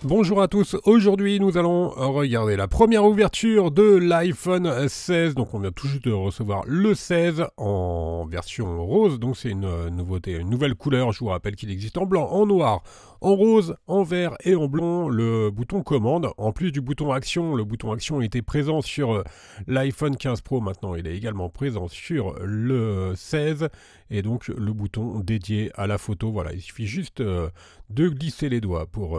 Bonjour à tous, aujourd'hui nous allons regarder la première ouverture de l'iPhone 16, donc on vient tout juste de recevoir le 16 en version rose, donc c'est une nouveauté, une nouvelle couleur. Je vous rappelle qu'il existe en blanc, en noir, en rose, en vert et en blanc le bouton commande. En plus du bouton action, le bouton action était présent sur l'iPhone 15 Pro, maintenant il est également présent sur le 16 et donc le bouton dédié à la photo. Voilà, il suffit juste de glisser les doigts pour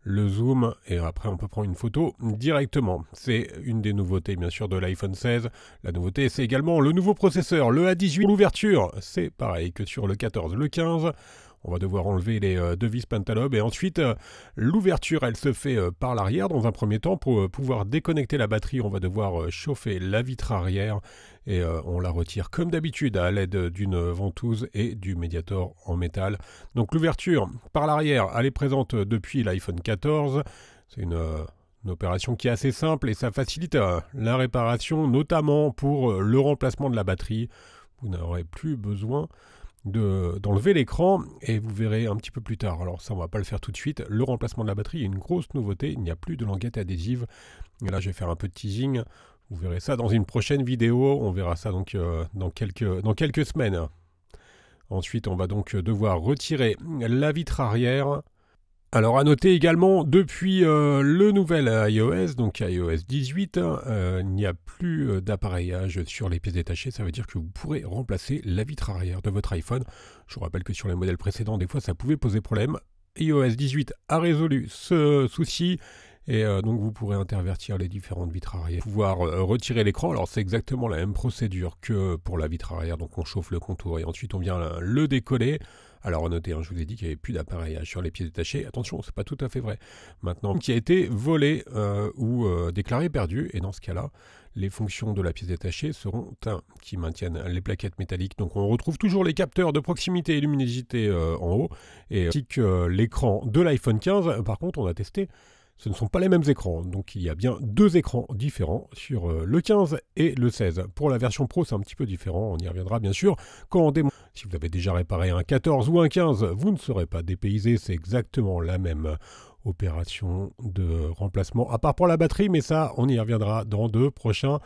le zoom et après on peut prendre une photo directement. C'est une des nouveautés bien sûr de l'iPhone 16. La nouveauté c'est également le nouveau processeur, le A18. L'ouverture c'est pareil que sur le 14, le 15. On va devoir enlever les deux vis Pentalobe et ensuite l'ouverture elle se fait par l'arrière. Dans un premier temps pour pouvoir déconnecter la batterie on va devoir chauffer la vitre arrière et on la retire comme d'habitude à l'aide d'une ventouse et du médiator en métal. Donc l'ouverture par l'arrière elle est présente depuis l'iPhone 14. C'est une opération qui est assez simple et ça facilite la réparation, notamment pour le remplacement de la batterie. Vous n'aurez plus besoin d'enlever l'écran et vous verrez un petit peu plus tard. Alors ça on va pas le faire tout de suite. Le remplacement de la batterie est une grosse nouveauté. Il n'y a plus de languette adhésive. Et là je vais faire un peu de teasing. Vous verrez ça dans une prochaine vidéo. On verra ça donc dans quelques semaines. Ensuite on va donc devoir retirer la vitre arrière. Alors à noter également, depuis le nouvel iOS, donc iOS 18, il n'y a plus d'appareillage sur les pièces détachées. Ça veut dire que vous pourrez remplacer la vitre arrière de votre iPhone. Je vous rappelle que sur les modèles précédents, des fois ça pouvait poser problème. iOS 18 a résolu ce souci. Et donc vous pourrez intervertir les différentes vitres arrière. Pouvoir retirer l'écran, alors c'est exactement la même procédure que pour la vitre arrière. Donc on chauffe le contour et ensuite on vient le décoller. Alors à noter, je vous ai dit qu'il n'y avait plus d'appareillage sur les pièces détachées. Attention, c'est pas tout à fait vrai. Maintenant, qui a été volé ou déclaré perdu. Et dans ce cas-là, les fonctions de la pièce détachée seront qui maintiennent les plaquettes métalliques. Donc on retrouve toujours les capteurs de proximité et luminosité en haut. Et ainsi que l'écran de l'iPhone 15. Par contre, on a testé. Ce ne sont pas les mêmes écrans, donc il y a bien deux écrans différents sur le 15 et le 16. Pour la version Pro, c'est un petit peu différent, on y reviendra bien sûr quand on démontre. Si vous avez déjà réparé un 14 ou un 15, vous ne serez pas dépaysé, c'est exactement la même opération de remplacement, à part pour la batterie, mais ça, on y reviendra dans de prochains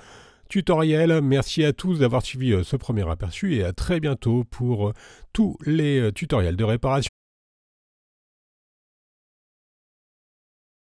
tutoriels. Merci à tous d'avoir suivi ce premier aperçu et à très bientôt pour tous les tutoriels de réparation.